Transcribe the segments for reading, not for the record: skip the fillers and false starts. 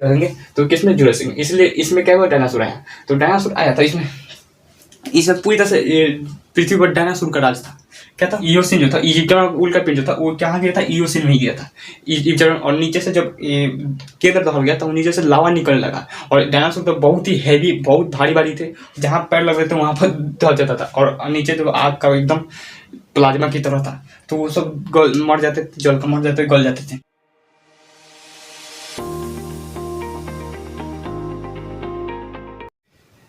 करेंगे तो किसमें जुरासिक में, इसलिए इसमें क्या हुआ डायनासोर आया। तो डायनासोर आया था इसमें पूरी तरह से पृथ्वी पर डायनासोर का राज था। क्या था, इयोसिन जो था, इजिप्टियन उल्का पिंड जो था वो कहाँ गया था, इयोसिन में ही गया था इजिप्टियन। और नीचे से जब केंद्र दहल गया तो नीचे से लावा निकलने लगा और डायनासोर तो बहुत ही हैवी, बहुत भारी भारी थे, जहाँ पैर लग रहे थे वहाँ पर दहल जाता था। और नीचे तो आग का एकदम प्लाज्मा की तरह था, तो वो सब मर जाते थे, जल का मर जाते, गल जाते थे।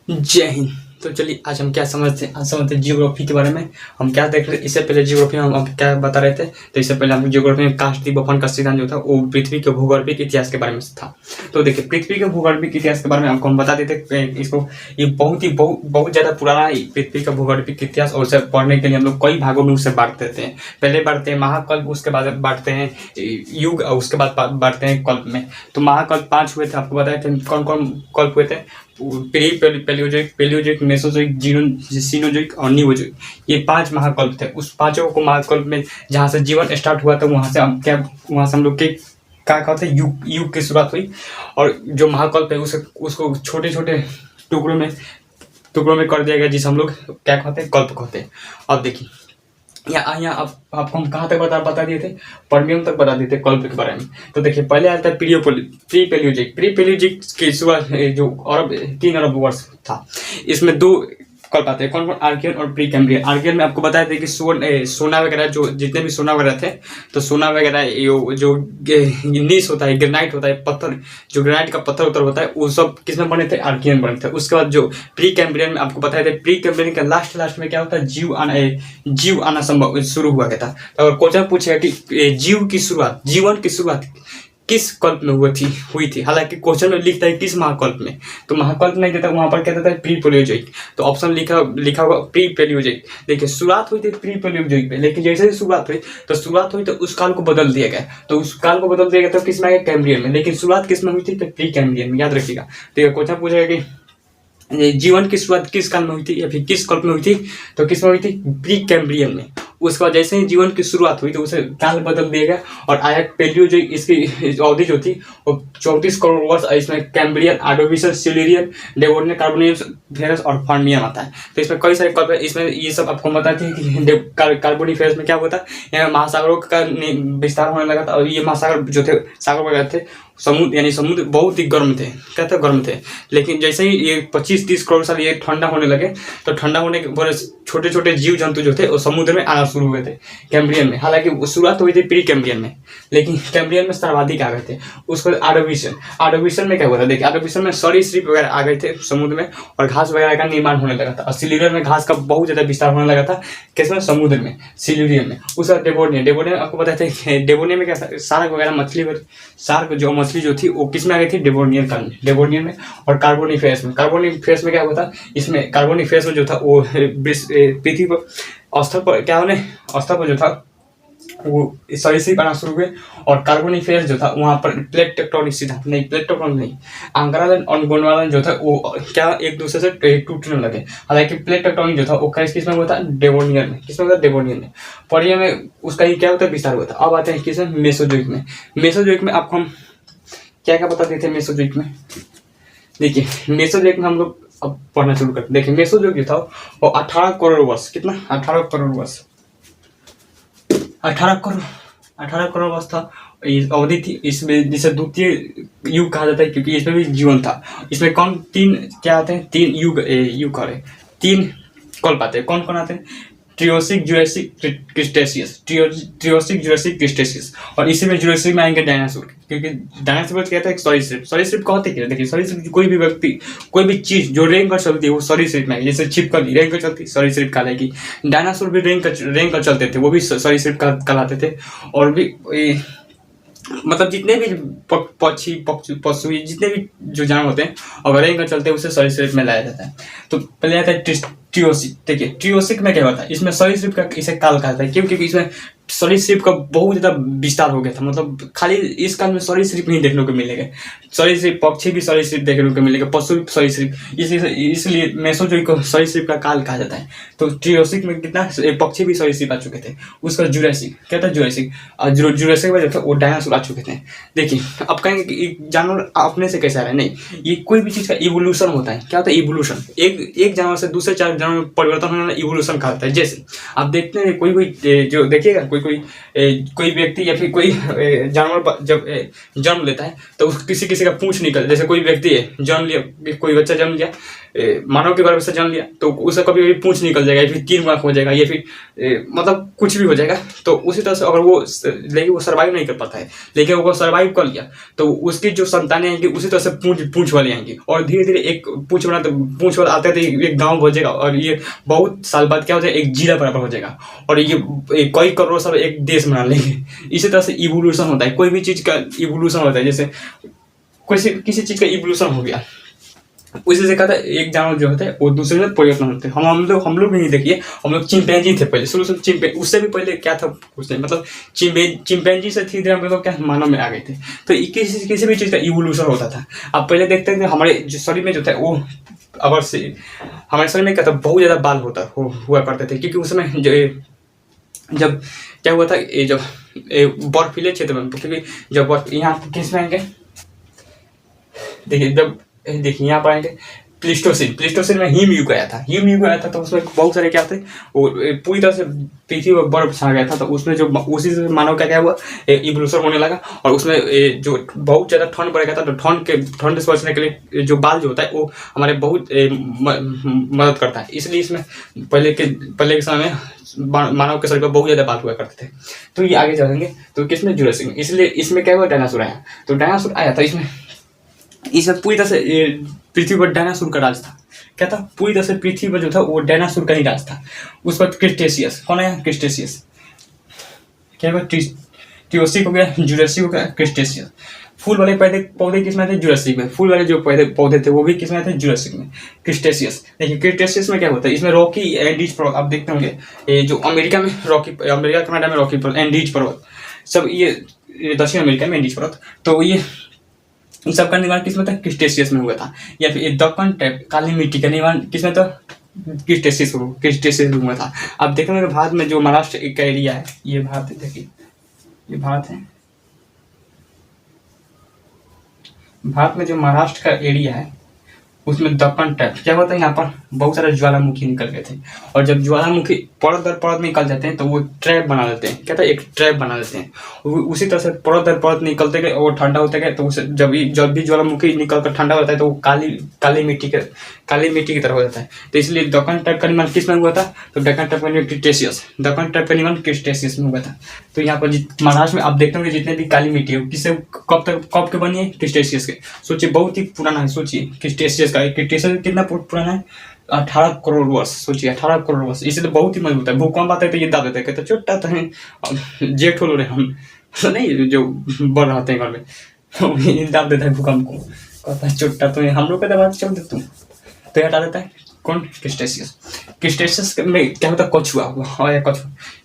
जय हिंद। तो चलिए आज हम क्या समझते हैं जियोग्राफी के बारे में। हम क्या देख रहे थे, इससे पहले जियोग्राफी में हम क्या बता रहे थे, तो इससे पहले हम जियोग्राफी में कास्ट दी बफन का सिद्धांत जो था वो पृथ्वी के भूगर्भिक इतिहास के बारे में था। तो देखिए पृथ्वी के भूगर्भिक इतिहास के बारे में आपको हम बता देते इसको, ये बहुत ज़्यादा पुराना पृथ्वी का भूगर्भिक इतिहास, और उसे पढ़ने के लिए हम लोग कई भागों में उसे बांट देते हैं। पहले बांटते हैं महाकल्प, उसके बाद बांटते हैं युग, और उसके बाद बांटते हैं कल्प में। तो महाकल्प 5 हुए थे, आपको बताया थे कौन कौन कल्प हुए थे, पैलियोजोइक, मेसोजोइक, सीनोजोइक और नियोजोइक, ये 5 महाकल्प थे। उस पांचों को महाकल्प में जहाँ से जीवन स्टार्ट हुआ था वहाँ से हम लोग के क्या कहते हैं युग की शुरुआत हुई। और जो महाकल्प है उसको छोटे छोटे टुकड़ों में कर दिया गया, जिसे हम लोग क्या कहते हैं, कल्प कहते हैं। अब देखिए यहाँ आपको हम कहाँ तक बता दिए थे, परमियम तक बता दिए थे कल्प के बारे में। तो देखिए पहले आता है प्री पेलियोजिक की शुरुआत जो 3 अरब वर्ष था। इसमें 2 कल्प आते हैं, कौन कौन, आर्कियन और प्री कैम्ब्रियन। आर्कियन में आपको बताया था कि सोना वगैरह, जो जितने भी सोना वगैरह थे, तो सोना वगैरह जो नीस होता है, ग्रेनाइट होता है, पत्थर, जो ग्रेनाइट का पत्थर उत्तर होता है, वो सब किसमें बने थे, आर्कियन बने थे। उसके बाद जो प्री कैम्ब्रियन में आपको बताया था, प्री कैम्ब्रियन का लास्ट में क्या होता है, जीव आना संभव शुरू हुआ गया था। तो अगर क्वेश्चन पूछेगा कि जीवन की शुरुआत किस कल्प में हुई थी, हालांकि क्वेश्चन में लिखता है किस महाकल्प में, तो महाकल्प नहीं देता, वहां पर क्या देता है, प्री पेलियोजोइक। तो ऑप्शन लिखा हुआ प्री पेलियोजोइक। देखिए शुरुआत हुई थी प्री पेलियोजोइक में, लेकिन जैसे ही शुरुआत हुई तो उस काल को बदल दिया गया। तो किस में आ गया, कैम्ब्रियन में, लेकिन शुरुआत किस में हुई थी, प्री कैम्ब्रियन में, याद रखिएगा। तो क्वेश्चन पूछेगा कि जीवन की शुरुआत किस काल में हुई थी या फिर किस कल्प में हुई थी, तो किस में हुई थी, प्री कैम्ब्रियन में। उसके बाद जैसे ही जीवन की शुरुआत हुई तो उसे काल बदल दिया गया और आया पेलियोजोइक। इसकी अवधि जो थी वो 34 करोड़ वर्ष। इसमें कैम्ब्रियन, आर्डोविशियन, सिल्यूरियन, डेवोनियन, कार्बोनिफेरस और फार्मियन आता है। तो इसमें कई सारे कल्प है। इसमें ये सब आपको बताते हैं कि कार्बोनिफेरस में क्या हुआ था, यहाँ महासागरों का विस्तार होने लगा था, और ये महासागर जो थे, सागर वगैरह थे, समुद्र बहुत ही गर्म थे, क्या था, गर्म थे। लेकिन जैसे ही ये 25-30 करोड़ साल ये ठंडा होने लगे, तो ठंडा होने के बड़े छोटे छोटे जीव जंतु जो थे वो समुद्र में आना शुरू हुए थे कैम्ब्रियन में। हालांकि शुरुआत हुई थी प्री कैम्ब्रियन में, लेकिन कैम्ब्रियन में सर्वाधिक आ गए थे। उसके बाद आर्डोविशियन में क्या हुआ था, देखिए आर्डोविशियन में सरीसृप वगैरह आ गए थे समुद्र में, और घास वगैरह का निर्माण होने लगा था। और सिल्यूरियन में घास का बहुत ज्यादा विस्तार होने लगा था, किसमें, समुद्र में, सिल्यूरियन में। उसके बाद डेवोनियन आपको पता था, डेवोनियन में क्या, शार्क वगैरह मछली जो थी वो किस में आ गई थी, डेवोनियन में। और कार्बोनिफेरस में क्या हुआ था, इसमें कार्बोनिफेरस में जो था वो पृथ्वी पर स्तर पर जो था वो सरीसृप आना शुरू हुए। और कार्बोनिफेरस जो था वहाँ पर प्लेट टेक्टोनिक नहीं, आंकरालन और गोंडवाना जो था वो क्या एक दूसरे से टूटने लगे। हालांकि प्लेट टेक्टोनिक जो था वो किस में हुआ था, डेवोनियन में। परिया में उसका ही क्या होता है, विस्तार हुआ था। अब आते हैं किसमें, मेसोजोइक में आपको हम क्या क्या बता देते हैं मेसोजोइक में। देखिए मेसोजोइक में हम लोग अब पढ़ना शुरू करते। देखिए मेसोजोइक जो था वो 18 करोड़ वर्ष, कितना, 18 करोड़ वर्ष, 18 करोड़ वर्ष था, अवधि थी। इसमें जिसे द्वितीय युग कहा जाता है, क्योंकि इसमें भी जीवन था। इसमें तीन क्या आते हैं, 3 युग आ रहे, 3 कल्प आते हैं। कौन कौन आते हैं, ट्रियोसिक, जुरासिक, क्रिस्टेशियस। और इसी में जुरासिक में आएंगे डायनासोर, क्योंकि डायनासोर कहते हैं सरीसृप कहते हैं। देखिए सरीसृप कोई भी व्यक्ति, कोई भी चीज जो रेंग कर चलती है वो सरीसृप में, जैसे छिपकली रेंग कर चलती, सरीसृप कहलाएगी। डायनासोर भी रेंग कर चलते थे, वो भी सरीसृप कहलाते थे। और भी मतलब जितने भी पशु जितने भी जो जानवर होते हैं अगर रेंग कर चलते हैं उसे सरीसृप में लाया जाता है। तो पहले आता है ट्रियोसिक। देखिए ट्रियोसिक में क्या होता है, इसमें सरीसृप का इसे काल कहता है, क्योंकि इसमें सरीसृप का बहुत ज़्यादा विस्तार हो गया था, मतलब खाली इस काल में सरीसृप नहीं देखने को मिलेगा, सरीसृप पक्षी भी सरीसृप देखने को मिलेगा, पशु भी सरीसृप, इसलिए मेसोजोइक को सरीसृप का काल कहा जाता है। तो ट्रियोसिक में कितना पक्षी भी सरीसृप आ चुके थे। उसका जुरासिक क्या था, जुरासिक जुरासिक में जो था वो डायनासोर आ चुके थे। देखिए अब कहेंगे कि जानवर अपने से कैसे आ रहा है, नहीं, ये कोई भी चीज़ का इवोल्यूशन होता है। क्या होता है इवोल्यूशन, एक जानवर से दूसरे जानवर में परिवर्तन होने वाला इवोल्यूशन कहा जाता है। जैसे आप देखते हैं कोई जो देखिएगा कोई व्यक्ति या फिर कोई जानवर जब जन्म लेता है तो किसी किसी का पूंछ निकल, जैसे कोई व्यक्ति है जन्म लिया, कोई बच्चा जन्म लिया, मानव के गर्भ से जन्म लिया, तो उसका कभी कभी पूंछ निकल जाएगा, या फिर 3 आंख हो जाएगा, या फिर मतलब कुछ भी हो जाएगा। तो उसी तरह से अगर लेकिन वो सर्वाइव नहीं कर पाता है, लेकिन वो सर्वाइव कर लिया तो उसकी जो संतानें आएंगी उसी तरह से पूंछ वाली आएंगी, और धीरे धीरे एक पूंछ वाला आते थे, एक गाँव बचेगा, और ये बहुत साल बाद क्या हो जाएगा, एक जिला बराबर हो जाएगा, और ये कई करोड़ सब एक देश बना लेंगे। इसी तरह से इवोल्यूशन होता है, कोई भी चीज़ का इवोल्यूशन होता है। जैसे किसी चीज़ का इवोल्यूशन हो गया, उसी से कहता है एक जानवर जो होता है वो दूसरे में परिवर्तन होते हैं। हम लोग भी नहीं देखिए, हम लोग चिंपैंजी थे पहले, शुरू से उससे भी पहले क्या था कुछ नहीं, मतलब चिंपैंजी से धीरे धीरे हम लोग क्या मानव में आ गए थे। तो किसी भी चीज़ का इवोल्यूशन होता था। आप पहले देखते थे हमारे जो शरीर में जो था वो अगर से हमारे शरीर में क्या था, बहुत ज़्यादा बाल हुआ करते थे, क्योंकि उस समय जब क्या हुआ था, ये जब बर्फीले क्षेत्र में, क्योंकि जब बर्फ यहाँ किस में आएंगे, देखिए यहाँ पर आएंगे प्लीस्टोसिन में हिम युग आया था। तो उसमें बहुत सारे क्या थे, वो पूरी तरह से पृथ्वी पर बर्फ छा गया था। तो उसमें जो उसी से मानव का क्या हुआ, इवोल्यूशन होने लगा, और उसमें जो बहुत ज़्यादा ठंड बढ़ गया था, तो ठंड से बचने के लिए जो बाल जो होता है वो हमारे बहुत मदद करता है। इसलिए इसमें पहले के समय में मानव के शरीर पर बहुत ज़्यादा बाल हुआ करते थे। तो ये आगे चलेंगे तो किसमें, जुरासिक में। इसलिए इसमें क्या हुआ, डायनासोर आया। तो डायनासोर आया था, इसमें पूरी तरह से पृथ्वी पर डायनासोर का राज था। क्या था, पूरी तरह से पृथ्वी पर जो था वो डायनासोर का ही राज था। उस पर क्रिस्टेशियस, कौन है क्रिस्टेशियस, क्या हुआ, ट्रियोसिक हो गया, जुरासिक हो गया, क्रिस्टेशियस। फूल वाले पौधे किस में थे, जुरासिक में। फूल वाले जो पौधे थे वो भी किस में थे, जुरासिक में। क्रिस्टेशियस, देखिए क्रिस्टेशियस में क्या होता है, इसमें रॉकी एंडीज पर्वत आप देखते होंगे, ये जो अमेरिका कनाडा में रॉकी पर्वत, एंडीज पर्वत, सब ये दक्षिण अमेरिका में एंडीज पर्वत। तो ये इन सब का निर्माण किस में था, क्रिस्टेशियस में हुआ था। या फिर दक्कन टाइप काली मिट्टी का निर्माण किस में था, क्रिस्टेशियस में हुआ था। अब देखेंगे भारत में जो महाराष्ट्र का एरिया है, ये भारत है, देखिए ये भारत है। भारत में जो महाराष्ट्र का एरिया है उसमें दक्कन टाइप क्या होता है, यहाँ पर बहुत सारे ज्वालामुखी निकल गए थे, और जब ज्वालामुखी परत दर परत निकल जाते हैं तो वो ट्रैप बना देते हैं। क्या था, एक ट्रैप बना देते हैं। उसी तरह से परत दर परत निकलते गए और ठंडा होते गए, तो उसे जब भी ज्वालामुखी निकल कर ठंडा होता है तो वो काली मिट्टी की तरह हो जाता है। तो इसलिए दक्कन टाइप का निर्माण किस में हुआ था, तो दक्कन टाइप का निर्माण क्रिस्टेशियस में हुआ था। तो यहाँ पर महाराष्ट्र में आप देखते होंगे जितने भी काली मिट्टी है किससे कब के बनी है, क्रिस्टेशियस के। सोचिए बहुत ही पुराना है, सोचिए क्रिस्टेशियस कितना पुराना है, 18 करोड़ वर्ष। सोचिए 18 करोड़ वर्ष, इसे तो बहुत ही मजबूत है। भूकंप आता है तो ये दाब देता है, कहते छोटा तो है जेठ हो रहे हम नहीं, जो बढ़ रहते हैं घर में तो ये दाब देता है भूकंप को, कहता है छोटा तो हम लोग का दबा चल दे तुम, तो ये हटा देता है कौन, क्रिस्टेशियस में क्या होता है, कछुआ।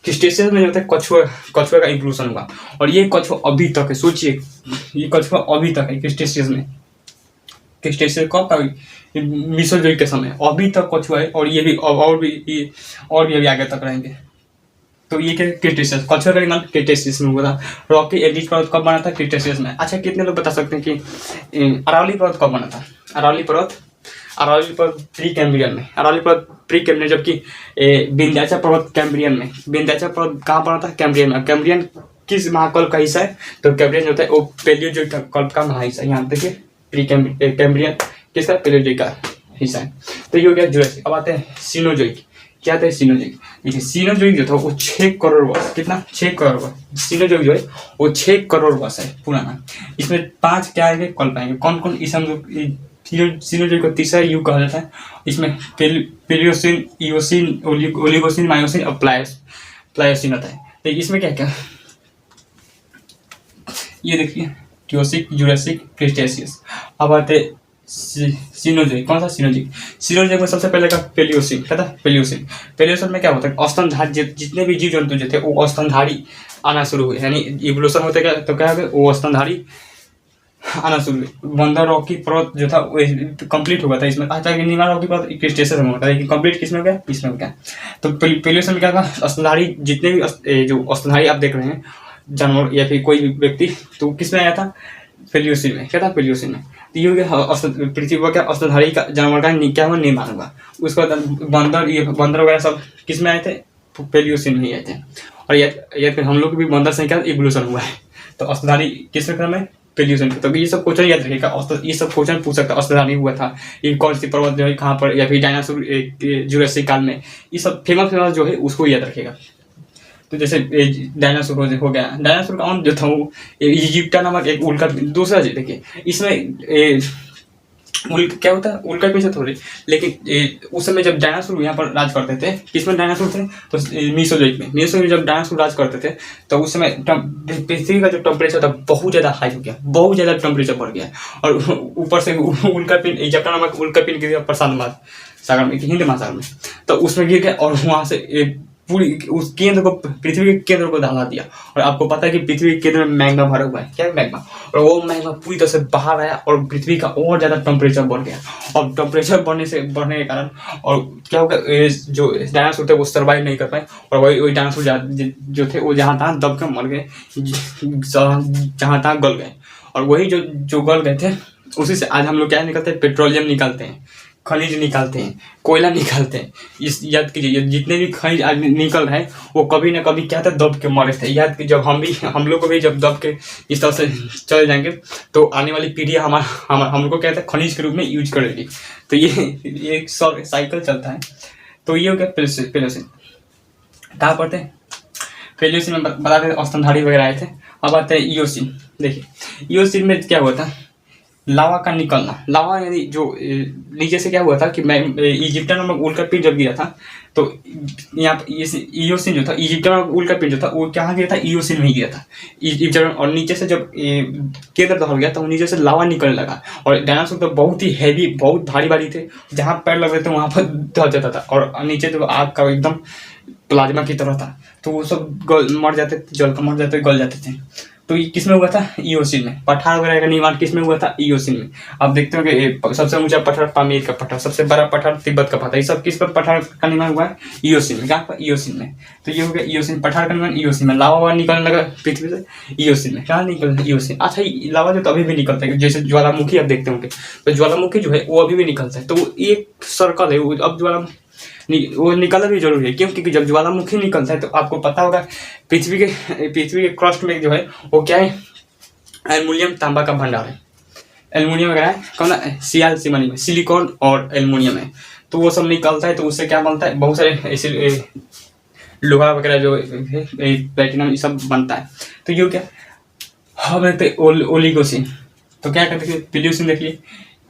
क्रिस्टेशियस में जो होता है कछुआ का इवोल्यूशन हुआ, और ये कछुआ अभी तक है। सोचिए ये कछुआ अभी तक है क्रिस्टेशियस में। क्रिस्टेशियस कब का, मेसोजोइक के समय, अभी तक कछुआ है, और ये भी और भी आगे तक रहेंगे। तो ये क्या, क्रिस्टेशियस, कछुआ का निर्माण क्रिस्टेशियस में हुआ था। रॉकी एडिज पर्वत कब बना था, क्रिस्टेशियस में। अच्छा कितने लोग बता सकते हैं कि अरावली पर्वत कब बना था, अरावली पर्वत प्री कैम्ब्रियन में, जबकि विंध्याचल पर्वत कैम्ब्रियन में। विंध्याचल पर्वत कहाँ बना था, कैम्ब्रियन में। कैम्ब्रियन किस महाकल्प का हिस्सा है, तो कैम्ब्रियन जो होता है वो पैलियोजोइक कल्प का महाहिस्सा है। यहाँ देखिए प्री कैम्ब्रियन किसका, पैलियोजोइक का हिस्सा है। तो ये हो गया जुरासिक। अब आते हैं सीनोजोइक। क्या था सीनोजोइक, देखिए सीनोजोइक जो था वो 6 करोड़ वर्ष, कितना 6 करोड़ वर्ष। सीनोजोइक जो है वो 6 करोड़ वर्ष है पुराना। इसमें 5 क्या आएंगे, कल्प आएंगे। कौन कौन, इस हम लोग सीनोजोइक को तीसरा युग कहा जाता है। इसमें पेलियोसिन, इओसिन, ओलिगोसिन, मायोसिन और प्लायोसिन होता है। तो इसमें क्या क्या, ये देखिए ट्रियोसिक, जुरासिक, क्रिस्टेशियस। अब आते सीनोजोइक। कौन सा सीनोजोइक? सीनोजोइक में सबसे पहले का पेलियोसिन। क्या था? पेलियोसिन। पेलियोसिन में क्या होता है, स्तनधारी जितने भी जीव जंतु जो थे वो स्तनधारी आना शुरू हुए, यानी इवोल्यूशन होते क्या तो क्या है वो स्तनधारी आना शुरू हुए। बंदर रॉकी पर्वत जो था वो कंप्लीट हो गया था इसमें, आज तक नीमा रॉकी पर्वत क्रिस्टेशियस में होता है, लेकिन कंप्लीट किसमें हो गया? इसमें हो गया। तो पेलियोसिन में क्या था, स्तनधारी जितने भी जो स्तनधारी आप देख रहे हैं जानवर या फिर कोई भी व्यक्ति, तो किसमें आया था? पेलियोसिन में। क्या था? पेलियोसिन में। तो ये हो गया पृथ्वी पर क्या स्तनधारी का जानवर का क्या हुआ? निर्माण हुआ। उसके बाद बंदर वगैरह सब किस में आए थे? पेलियोसिन में ही आए थे। और या फिर हम लोग भी बंदर से क्या इवोल्यूशन हुआ है, तो स्तनधारी किस क्रम में? पेलियोसिन। तो ये सब क्वेश्चन याद रखिएगा, ये सब क्वेश्चन पूछ सकता है स्तनधारी हुआ था, ये कौन सी पर्वत जो है कहाँ पर, या फिर डायनासोर जुरासिक काल में, ये सब फेमस जो है उसको याद रखेगा। तो जैसे डायनासोर हो गया, डायनासोर का अंत जो था वो इजिप्टा नामक एक उल्का, दूसरा जी देखिए इसमें क्या होता है उल्का पीछे थोड़ी, लेकिन उस समय जब डायनासोर यहाँ पर राज करते थे, किसमें डायनासोर थे? तो मीसोजोइक में जब डायनासोर राज करते थे तो उस समय पृथ्वी का जो टेम्परेचर था बहुत ज़्यादा हाई हो गया, बहुत ज़्यादा टेम्परेचर बढ़ गया, और ऊपर से उल्का पिंड इजिप्टा नामक उल्का पिंड गिर गया प्रशांत सागर में, हिंद महासागर में, तो उसमें गिर गया और वहाँ से पूरी उस केंद्र को, पृथ्वी के केंद्र को दहला दिया। और आपको पता है कि पृथ्वी के केंद्र में मैग्मा भरा हुआ है, क्या है? मैग्मा। और वो मैग्मा पूरी तरह से बाहर आया और पृथ्वी का और ज़्यादा टेम्परेचर बढ़ गया, और टेम्परेचर बढ़ने के कारण और क्या हो गया, जो डायनासोर थे वो सर्वाइव नहीं कर पाए, और वही डायनासोर जो थे वो जहाँ तहाँ दब के मर गए, जहाँ तहाँ गल गए। और वही जो गल गए थे उसी से आज हम लोग क्या निकलते हैं? पेट्रोलियम निकालते हैं, खनिज निकालते हैं, कोयला निकालते हैं। इस याद कीजिए जितने भी खनिज आज निकल रहे हैं वो कभी ना कभी क्या था, दब के मरे थे। याद कीजिए जब हम लोग को भी जब दब के इस तरह से चले जाएंगे तो आने वाली पीढ़ी हम लोग को क्या था, खनिज के रूप में यूज करेगी। तो ये एक साइकिल चलता है। तो ये हो गया पेलियोसिन। कहाँ पढ़ते हैं? पेलियोसिन में बताते थे स्तनधारी वगैरह आए थे। अब आते हैं इयोसिन। देखिए इयोसिन में क्या हुआ था, लावा का निकलना। लावा यानी जो नीचे से क्या हुआ था कि मैं इजिप्टा नामक उल्का पिंड जब गिरा था, तो यहाँ इयोसिन जो था, इजिप्टा नामक उल्का पिंड जो था वो कहाँ गिरा था? इयोसिन में ही गिरा था इजिप्टा। और नीचे से जब केंद्र दहल गया तो नीचे से लावा निकलने लगा, और डायनासोर तो बहुत ही हैवी, बहुत भारी थे, जहाँ पैर लग रहे थे वहाँ पर दहल जाता था, और नीचे तो आग का एकदम प्लाज्मा की तरह था, तो वो सब मर जाते थे, जल का मर जाते, गल जाते थे। तो ये किस में हुआ था? इयोसिन में। पठार वगैरह का निर्माण किस में हुआ था? इयोसिन में। आप देखते हो कि सबसे ऊंचा पठार पामीर का पठार, सबसे बड़ा पठार तिब्बत का पठार, ये सब किस पर पठार का निर्माण हुआ है? इयोसिन में। कहाँ पर? इयोसिन में। तो ये हो गया इयोसिन, पठार का निर्माण इयोसिन में। लावा निकलने लगा पृथ्वी से इयोसिन में। कहाँ निकलता है? इयोसिन। अच्छा लावा जो तो अभी भी निकलता है, जैसे ज्वालामुखी आप देखते होंगे, तो ज्वालामुखी जो है वो अभी भी निकलता है, तो वो एक सर्कल है, अब वो निकलना भी जरूरी है। क्यों? क्योंकि जब ज्वालामुखी निकलता है तो आपको पता होगा पृथ्वी के क्रस्ट में जो है वो क्या है? एल्युमिनियम तांबा का भंडार है। एल्युमिनियम वगैरह कौन है? सिलिकॉन में, सिलिकॉन और एल्युमिनियम है, तो वो सब निकलता है, तो उससे क्या बनता है? बहुत सारे ऐसे लोहा वगैरह जो प्लेटिनम ये सब बनता है। तो ये क्या हम देखते ओलिगोसिन। तो क्या कहते हैं? पेलियोसिन देख लिए,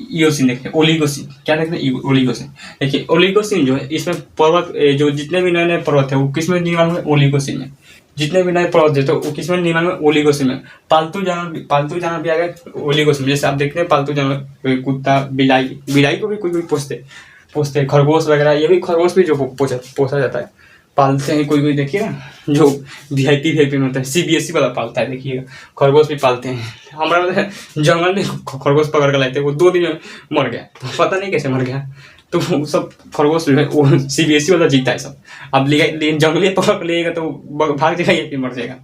इयोसिन देखिए, ओलिगोसिन। क्या देखते हैं? ओलिगोसिन। देखिए ओलिगोसिन जो है इसमें पर्वत, जो जितने भी नए पार्वत है वो किसमें निर्माण हुए? ओलिगोसिन में। जितने भी नए पर्वत है तो वो किसमें निर्माण हुए? ओलिगोसिन में। पालतू जानवर भी आ गए ओलिगोसिन में। जैसे आप देखते हैं पालतू जानवर, कुत्ता, बिलाई को भी कोई पोसते हैं, खरगोश वगैरह, ये भी खरगोश भी जो पोसा जाता है, पालते हैं कोई देखिए ना, जो वीआईपी में होता है, सीबीएसई वाला पालता है, देखिएगा खरगोश भी पालते हैं। हमारा जंगल में खरगोश पकड़ कर लाए थे, वो 2 दिन में मर गया, तो पता नहीं कैसे मर गया। तो वो सब खरगोश जो है वो सीबीएसई वाला जीता है सब। अब लेकिन जंगली पकड़ कर लेगा तो भाग जाएगा या फिर मर जाएगा।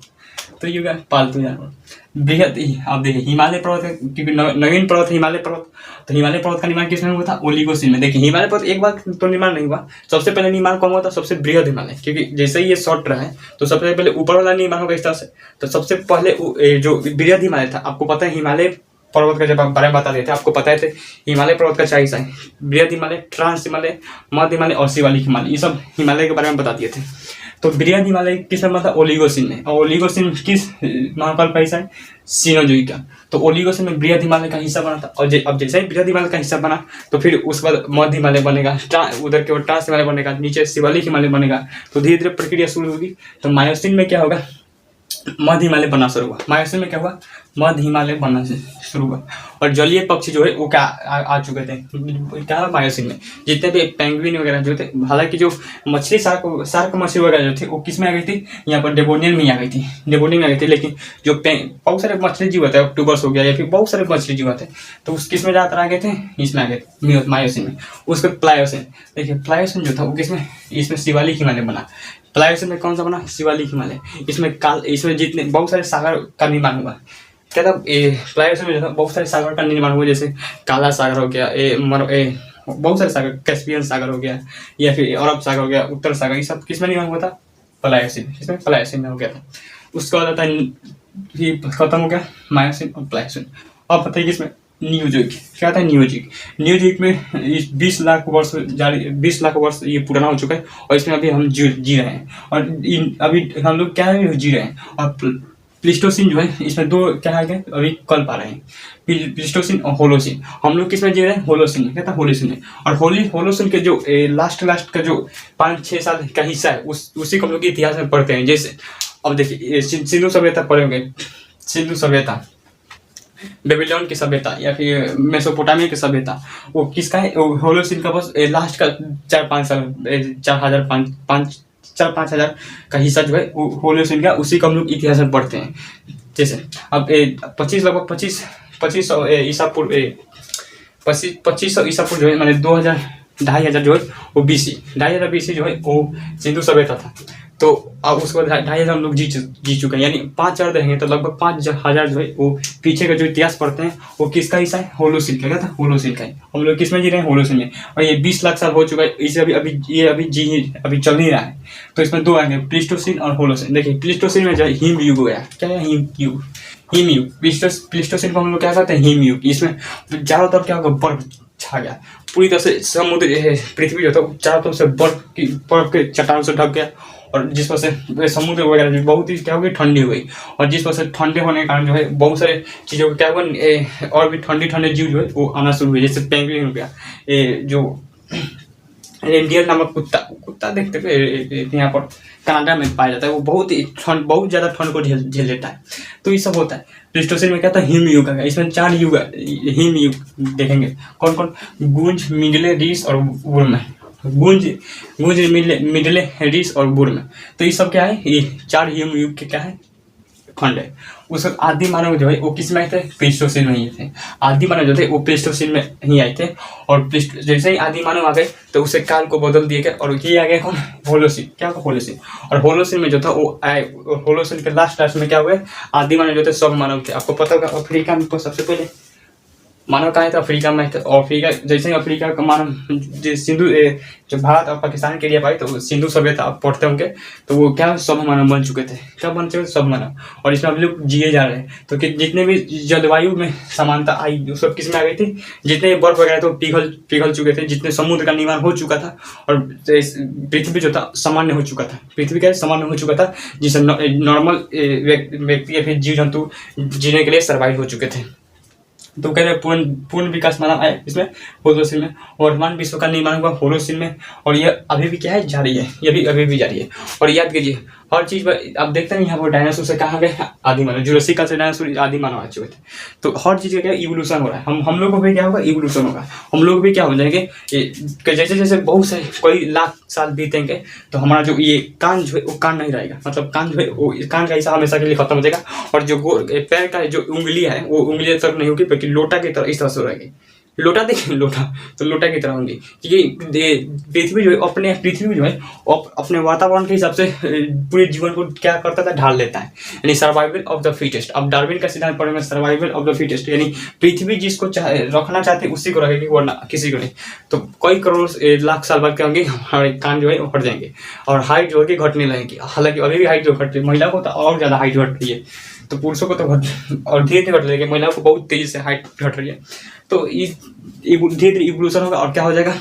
तो ये पालतू जानवर। बृहद आप देखिए हिमालय पर्वत है, क्योंकि नवीन पर्वत है हिमालय पर्वत, तो हिमालय पर्वत का निर्माण किसमें हुआ था? ओलिगोसिन में। देखिए हिमालय पर्वत एक बार तो निर्माण नहीं हुआ, सबसे पहले निर्माण कौन हुआ था? सबसे बृहद हिमालय, क्योंकि जैसे ही ये शॉर्ट रहा है तो सबसे पहले ऊपर वाला निर्माण होगा इस तरह से। तो सबसे पहले जो बृहद हिमालय था, आपको पता है हिमालय पर्वत का जब बारे में बता देते हैं आपको पता है हिमालय पर्वत का 4 हिस्सा है, बृहद हिमालय, ट्रांस हिमालय, मध्य हिमालय और शिवालिक हिमालय, ये सब हिमालय के बारे में बता दिए थे। तो बृहद हिमालय किस में था? ओलिगोसिन में। और ओलिगोसिन किस महाकाल का हिस्सा है? सिनोजोइक का। तो ओलिगोसिन में बृहद हिमालय का हिस्सा बना था, और अब जैसे ही बृहद हिमालय का हिस्सा बना तो फिर उसके बाद मध्य हिमालय बनेगा, उधर के ट्रांस हिमालय बनेगा, नीचे शिवालिक हिमालय बनेगा। तो धीरे धीरे प्रक्रिया शुरू होगी। तो मायोसिन में क्या होगा? मध्य हिमालय बनना शुरू हुआ। मायोसिन में क्या हुआ? मध्य हिमालय बनना से शुरू हुआ। और जलीय पक्षी जो है वो क्या आ चुके थे क्या मायोसिन में। जितने भी पेंगुइन वगैरह जो थे, हालांकि जो मछली शार्क मछली वगैरह जो थी वो किस में आ गई थी, यहाँ पर डेवोनियन में आ गई थी, डेवोनियन में आ गई थी। लेकिन जो बहुत सारे मछली जीव होते हैं, अक्टूबर्स हो गया या फिर बहुत सारे मछली जीव होते हैं, तो उस किस में ज़्यादातर आ गए थे, इसमें आ गए थे मायोसिन में। उसके प्लायोसिन, देखिए प्लायोसिन जो था वो किसमें, इसमें शिवालिक हिमालय बना। प्लायोसिन में कौन सा बना, शिवालिक हिमालय। इसमें जितने बहुत सारे सागर का निर्माण हुआ। क्या था, प्लायोसिन में जो था बहुत सारे सागर का निर्माण हुआ, जैसे काला सागर हो गया, बहुत सारे सागर, कैस्पियन सागर हो गया या फिर अरब सागर हो गया, उत्तर सागर, ये सब किसमें निर्माण हुआ था, प्लायोसिन, इसमें प्लायोसिन में हो गया था। उसके बाद आता है खत्म हो गया मायोसिन और प्लायोसिन। अब बताइए इसमें न्यूजिक क्या था, न्यूजिक में 20 लाख वर्ष ये पुराना हो चुका है और इसमें अभी हम जी रहे हैं। और अभी हम लोग क्या है, जी रहे हैं। और प्लिस्टोसिन जो है इसमें दो क्या है, अभी कल पा रहे हैं, प्लिस्टोसिन और होलोसिन। हम लोग किसमें जी रहे हैं, होलोसिन में। क्या था, होलोसिन में। और होलोसिन के जो लास्ट का जो 5-6 साल का हिस्सा है उसी को हम लोग इतिहास में पढ़ते हैं। जैसे अब देखिए सिंधु सभ्यता पढ़ेंगे, सिंधु सभ्यता, बेबीलोन की सभ्यता या फिर मेसोपोटामिया की सभ्यता, वो किसका है, होलोसिन का बस लास्ट का 4-5 साल, 4,000-5,000 का हिस्सा जो है वो होलोसिन का, उसी को हम लोग इतिहास में पढ़ते हैं। जैसे अब लगभग 2500 ईसा पूर्व, 2500 ईसा पूर्व जो है, मैंने 2,000-2,500 जो है वो BC, 2,500 BC जो है वो सिंधु सभ्यता था। तो अब उसके बाद 2,500 हम लोग जी चुके हैं, यानी 5,000 रहेंगे तो लगभग 5,000 जो है वो पीछे का जो इतिहास पढ़ते हैं वो किसका हिस्सा है, होलोसिन का। क्या था, होलोसिन का है। हम लोग किसमें जी रहे हैं, होलोसिन में। और ये 20 लाख साल हो चुका है, इसे अभी चल नहीं रहा है। तो इसमें दो आएंगे, प्लिस्टोसिन और होलोसिन। देखिए प्लिस्टोसिन में जो है हिम युग गया, क्या है, हिम युग। प्लिस्टोसिन को हम लोग क्या कहते हैं, हिम युग। इसमें चारों तरफ क्या होगा, बर्फ छा गया, पूरी तरह से समुद्र, पृथ्वी जो था चारों तरफ से बर्फ के चट्टानों से ढक गया। और जिस वजह से समुद्र वगैरह बहुत ही क्या हो गई, ठंडी हो गई। और जिस वजह से ठंडे होने के कारण जो है बहुत सारे चीज़ों को क्या हुआ, और भी ठंडे जीव जो है वो आना शुरू हुए। जैसे पेंगुइन हो गया, जो रेंडियर नामक कुत्ता देखते हैं यहाँ पर कनाडा में पाया जाता है, वो बहुत ज़्यादा ठंड को झेल लेता है। तो ये सब होता है। प्लिस्टोसिन में क्या था, हिम युग का। इसमें 4 युग हिम युग देखेंगे, कौन कौन, गूंज, मिडले, रीस और वुर्म। गूंज, मिडले, रीस और वुर्म। तो ये सब क्या है, ये 4 हिम युग के क्या है, खंड है। उस आदि मानव जो है वो किस में आए थे, प्लिस्टोसिन में ही थे। आदि मानव जो थे वो प्लिस्टोसिन में ही आए थे। और जैसे ही आदि मानव आ गए तो उसे काल को बदल दिए गए और ये आ गया कौन, होलोसिन। क्या होगा, होलोसिन। और होलोसिन में जो था वो आए, होलोसिन के लास्ट में क्या हुए, आदि मानव जो थे सब मानव थे। आपको पता होगा अफ्रीका में सबसे पहले मानव कहाँ था, अफ्रीका में था। अफ्रीका, जैसे ही अफ्रीका का मानव सिंधु जब भारत और पाकिस्तान के एरिया पाई तो सिंधु सभ्यता आप पढ़ते होंगे, तो वो क्या सब मानव बन चुके थे। क्या बन चुके थे, सब मानव। और इसमें हम लोग जिए जा रहे हैं। तो कि जितने भी जलवायु में समानता आई वो सब किस में आ गई थी, जितने बर्फ वगैरह तो पिघल चुके थे, जितने समुद्र का निर्माण हो चुका था और पृथ्वी जो था सामान्य हो चुका था। पृथ्वी क्या सामान्य हो चुका था, जिससे नॉर्मल व्यक्ति या फिर जीव जंतु जीने के लिए सर्वाइव हो चुके थे। तो कह रहे पूर्ण विकास मानव आया इसमें, होलोसिन में। वर्तमान विश्व का निर्माण हुआ होलोसिन में। और यह अभी भी क्या है, जारी है, ये भी अभी भी जारी है। और याद कीजिए हर चीज़ पर आप देखते हैं यहाँ पर डायनासोर से कहाँ गए, आदि मानव, जुरासिक काल से डायनासोर आदि मानव आ चुके थे। तो हर चीज़ का क्या इवोल्यूशन हो रहा है। हम लोग को भी क्या होगा, इवोल्यूशन होगा। हम लोग भी क्या हो जाएंगे, जैसे जैसे बहुत सारे कई लाख साल बीतेंगे तो हमारा जो ये कान जो है वो कान नहीं रहेगा, मतलब कान जो है वो कान का हिस्सा हमेशा के लिए खत्म हो जाएगा। और जो पैर का जो उंगली है वो उंगली तक नहीं होगी, बल्कि लोटा की तरह इस तरह से रहेगी। लोटा देखिए, लोटा तो लोटा की तरह होंगी। क्योंकि पृथ्वी जो है अपने वातावरण के हिसाब से पूरे जीवन को क्या करता था, ढाल लेता है, यानी सर्वाइवल ऑफ द फिटेस्ट। अब डार्विन का सिद्धांत पढ़ेंगे, सर्वाइवल ऑफ द फिटेस्ट, यानी पृथ्वी जिसको रखना चाहते उसी को रखेगी, वरना किसी को नहीं। तो कई करोड़ लाख साल बाद क्या होंगे, हमारे कान जो है वो हट जाएंगे और हाइट जो है घटने लगेगी। हालांकि अभी भी हाइट जो घट रही है, महिला को तो और ज़्यादा हाइट घट रही है, तो पुरुषों को तो और धीरे धीरे घट रही है, महिलाओं को बहुत तेजी से हाइट घट रही है। तो धीरे धीरे इवोल्यूशन होगा और क्या हो जाएगा,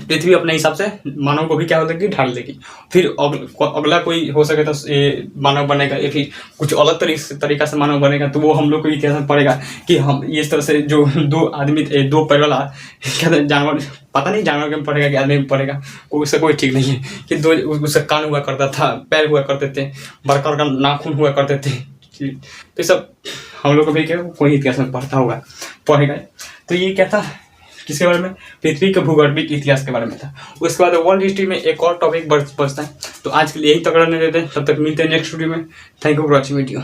पृथ्वी अपने हिसाब से मानव को भी क्या हो जाएगी, ढाल देगी। फिर अगला कोई हो सके तो मानव बनेगा या फिर कुछ अलग तरीका से मानव बनेगा। तो वो हम लोग को इतिहास में पड़ेगा कि हम इस तरह से जो दो पैर वाला क्या जानवर, पता नहीं जानवर में पड़ेगा कि आदमी में पड़ेगा, उससे कोई ठीक नहीं है कि उसका कान हुआ करता था, पैर हुआ करते थे, बड़का बड़का नाखून हुआ करते थे। तो सब हम लोग को भी क्या कोई इतिहास में पढ़ेगा। तो ये क्या था, किसके बारे में, पृथ्वी के भूगर्भिक इतिहास के बारे में था। उसके बाद वर्ल्ड हिस्ट्री में एक और टॉपिक बचता है। तो आज के लिए यही तक रहने देते हैं, तब तक मिलते हैं नेक्स्ट वीडियो में। Thank you for watching video.